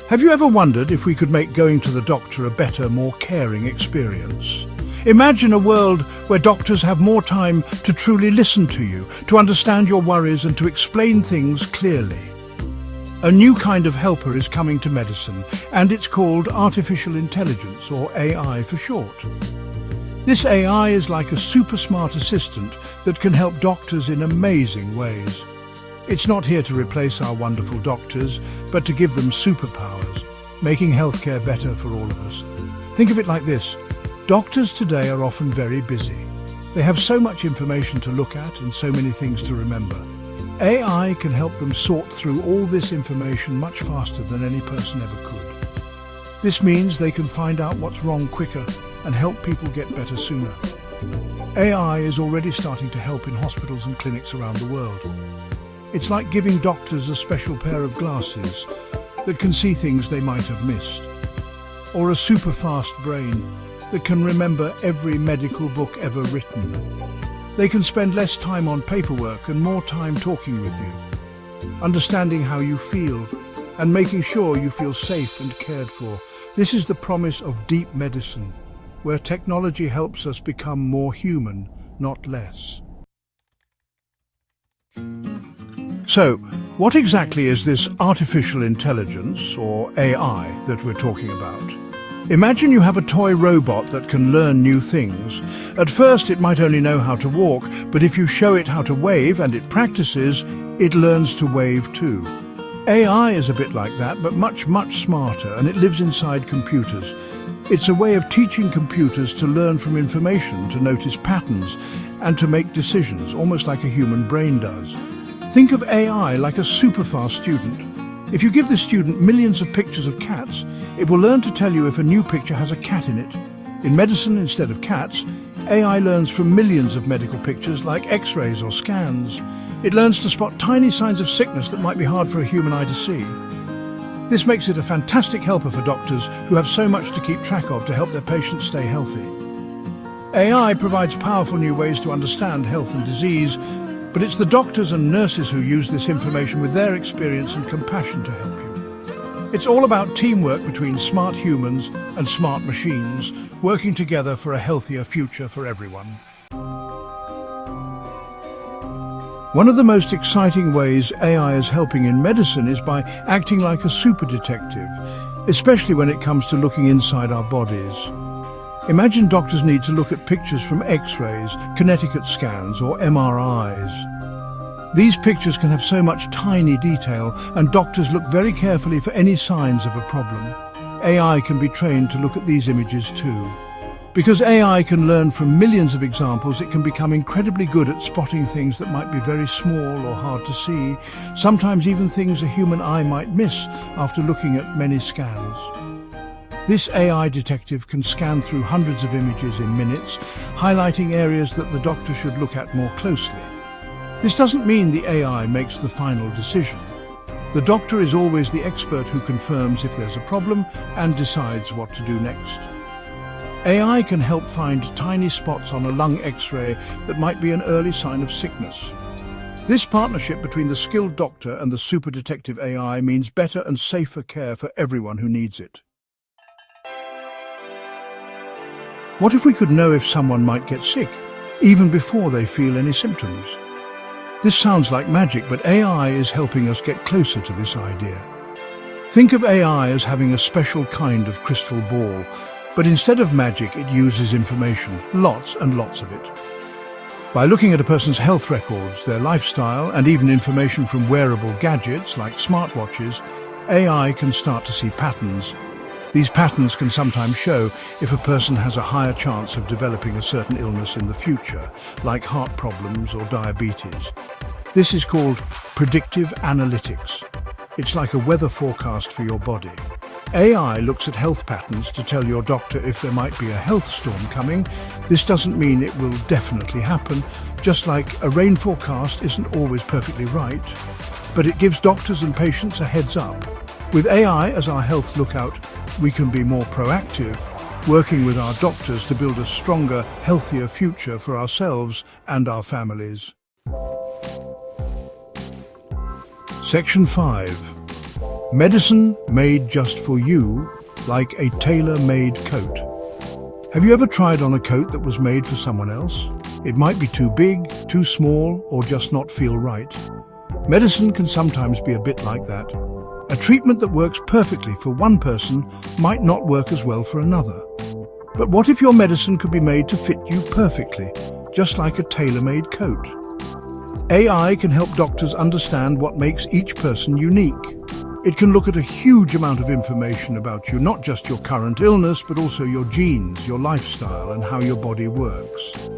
Have you ever wondered if we could make going to the doctor a better, more caring experience? Imagine a world where doctors have more time to truly listen to you, to understand your worries and to explain things clearly. A new kind of helper is coming to medicine, and it's called artificial intelligence, or AI for short. This AI is like a super smart assistant that can help doctors in amazing ways. It's not here to replace our wonderful doctors, but to give them superpowers, making healthcare better for all of us. Think of it like this. Doctors today are often very busy. They have so much information to look at and so many things to remember. AI can help them sort through all this information much faster than any person ever could. This means they can find out what's wrong quicker and help people get better sooner. AI is already starting to help in hospitals and clinics around the world. It's like giving doctors a special pair of glasses that can see things they might have missed, or a super fast brain that can remember every medical book ever written. They can spend less time on paperwork and more time talking with you, understanding how you feel and making sure you feel safe and cared for. This is the promise of deep medicine, where technology helps us become more human, not less. So, what exactly is this artificial intelligence, or AI, that we're talking about? Imagine you have a toy robot that can learn new things. At first it might only know how to walk, but if you show it how to wave and it practices, it learns to wave too. AI is a bit like that, but much smarter, and it lives inside computers. It's a way of teaching computers to learn from information, to notice patterns, and to make decisions, almost like a human brain does. Think of AI like a super-fast student. If you give the student millions of pictures of cats, it will learn to tell you if a new picture has a cat in it. In medicine, instead of cats, AI learns from millions of medical pictures like X-rays or scans. It learns to spot tiny signs of sickness that might be hard for a human eye to see. This makes it a fantastic helper for doctors who have so much to keep track of to help their patients stay healthy. AI provides powerful new ways to understand health and disease, but it's the doctors and nurses who use this information with their experience and compassion to help you. It's all about teamwork between smart humans and smart machines, working together for a healthier future for everyone. One of the most exciting ways AI is helping in medicine is by acting like a super detective, especially when it comes to looking inside our bodies. Imagine doctors need to look at pictures from X-rays, Connecticut scans, or MRIs. These pictures can have so much tiny detail, and doctors look very carefully for any signs of a problem. AI can be trained to look at these images too. Because AI can learn from millions of examples, it can become incredibly good at spotting things that might be very small or hard to see, sometimes even things a human eye might miss after looking at many scans. This AI detective can scan through hundreds of images in minutes, highlighting areas that the doctor should look at more closely. This doesn't mean the AI makes the final decision. The doctor is always the expert who confirms if there's a problem and decides what to do next. AI can help find tiny spots on a lung X-ray that might be an early sign of sickness. This partnership between the skilled doctor and the super detective AI means better and safer care for everyone who needs it. What if we could know if someone might get sick, even before they feel any symptoms? This sounds like magic, but AI is helping us get closer to this idea. Think of AI as having a special kind of crystal ball, but instead of magic, it uses information, lots and lots of it. By looking at a person's health records, their lifestyle, and even information from wearable gadgets like smartwatches, AI can start to see patterns. These patterns can sometimes show if a person has a higher chance of developing a certain illness in the future, like heart problems or diabetes. This is called predictive analytics. It's like a weather forecast for your body. AI looks at health patterns to tell your doctor if there might be a health storm coming. This doesn't mean it will definitely happen, just like a rain forecast isn't always perfectly right, but it gives doctors and patients a heads up. With AI as our health lookout, we can be more proactive, working with our doctors to build a stronger, healthier future for ourselves and our families. Section 5. Medicine made just for you, like a tailor-made coat. Have you ever tried on a coat that was made for someone else? It might be too big, too small, or just not feel right. Medicine can sometimes be a bit like that. A treatment that works perfectly for one person might not work as well for another. But what if your medicine could be made to fit you perfectly, just like a tailor-made coat? AI can help doctors understand what makes each person unique. It can look at a huge amount of information about you, not just your current illness, but also your genes, your lifestyle, and how your body works.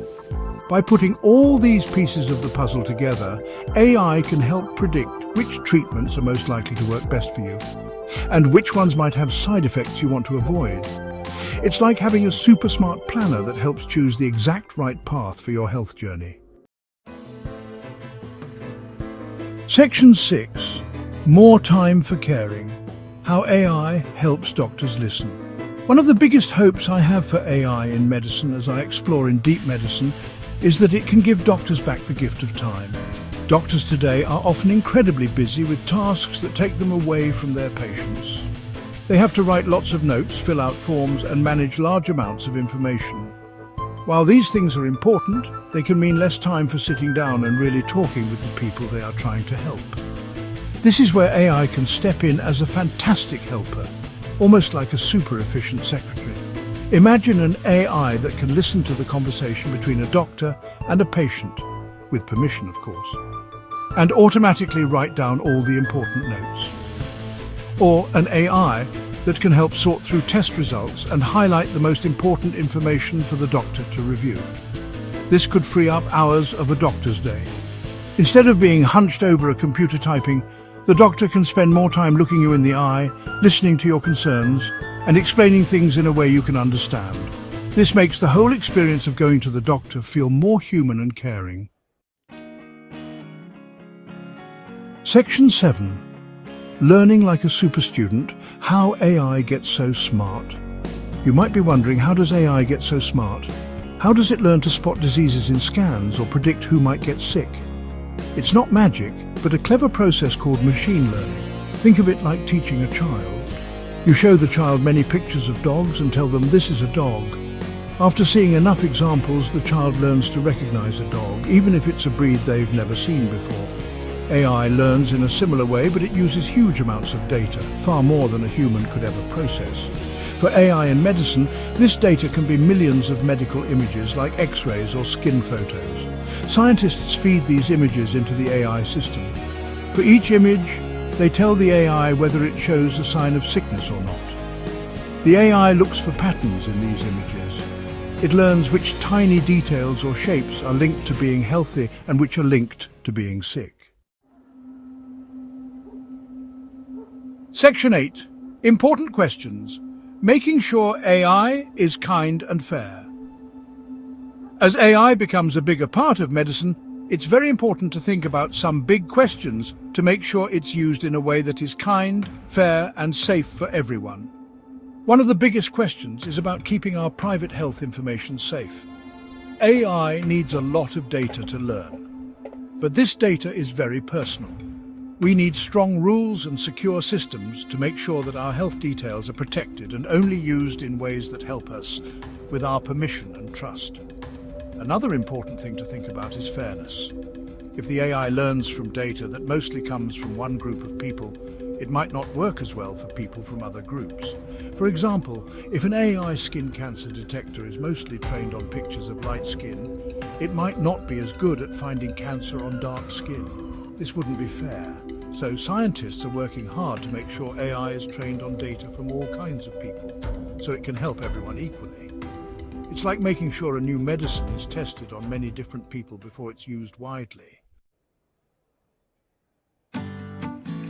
By putting all these pieces of the puzzle together, AI can help predict which treatments are most likely to work best for you, and which ones might have side effects you want to avoid. It's like having a super smart planner that helps choose the exact right path for your health journey. Section 6. More time for caring. How AI helps doctors listen. One of the biggest hopes I have for AI in medicine as I explore in deep medicine is that it can give doctors back the gift of time. Doctors today are often incredibly busy with tasks that take them away from their patients. They have to write lots of notes, fill out forms, and manage large amounts of information. While these things are important, they can mean less time for sitting down and really talking with the people they are trying to help. This is where AI can step in as a fantastic helper, almost like a super efficient secretary. Imagine an AI that can listen to the conversation between a doctor and a patient, with permission of course, and automatically write down all the important notes. Or an AI that can help sort through test results and highlight the most important information for the doctor to review. This could free up hours of a doctor's day. Instead of being hunched over a computer typing, the doctor can spend more time looking you in the eye, listening to your concerns, and explaining things in a way you can understand. This makes the whole experience of going to the doctor feel more human and caring. Section 7. Learning like a super student, how AI gets so smart. You might be wondering, how does AI get so smart? How does it learn to spot diseases in scans or predict who might get sick? It's not magic, but a clever process called machine learning. Think of it like teaching a child. You show the child many pictures of dogs and tell them this is a dog. After seeing enough examples, the child learns to recognize a dog, even if it's a breed they've never seen before. AI learns in a similar way, but it uses huge amounts of data, far more than a human could ever process. For AI in medicine, this data can be millions of medical images like X-rays or skin photos. Scientists feed these images into the AI system. For each image, they tell the AI whether it shows a sign of sickness or not. The AI looks for patterns in these images. It learns which tiny details or shapes are linked to being healthy and which are linked to being sick. Section 8. Important questions. Making sure AI is kind and fair. As AI becomes a bigger part of medicine, it's very important to think about some big questions to make sure it's used in a way that is kind, fair, and safe for everyone. One of the biggest questions is about keeping our private health information safe. AI needs a lot of data to learn, but this data is very personal. We need strong rules and secure systems to make sure that our health details are protected and only used in ways that help us, with our permission and trust. Another important thing to think about is fairness. If the AI learns from data that mostly comes from one group of people, it might not work as well for people from other groups. For example, if an AI skin cancer detector is mostly trained on pictures of light skin, it might not be as good at finding cancer on dark skin. This wouldn't be fair. So scientists are working hard to make sure AI is trained on data from all kinds of people, so it can help everyone equally. It's like making sure a new medicine is tested on many different people before it's used widely.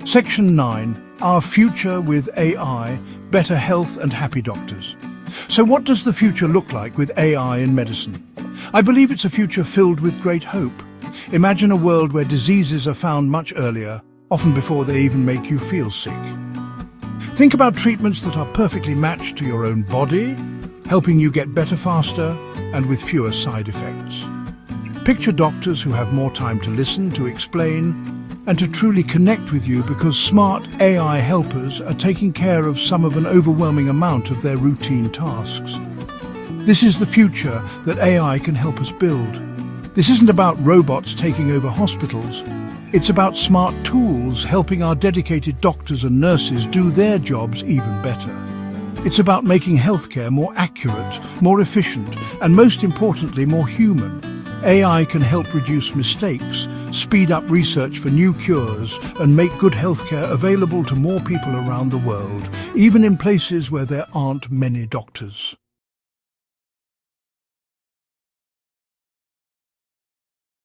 Section 9. Our future with AI, better health and happy doctors. So what does the future look like with AI in medicine? I believe it's a future filled with great hope. Imagine a world where diseases are found much earlier, often before they even make you feel sick. Think about treatments that are perfectly matched to your own body, helping you get better faster and with fewer side effects. Picture doctors who have more time to listen, to explain, and to truly connect with you because smart AI helpers are taking care of some of an overwhelming amount of their routine tasks. This is the future that AI can help us build. This isn't about robots taking over hospitals. It's about smart tools helping our dedicated doctors and nurses do their jobs even better. It's about making healthcare more accurate, more efficient, and most importantly, more human. AI can help reduce mistakes, speed up research for new cures, and make good healthcare available to more people around the world, even in places where there aren't many doctors.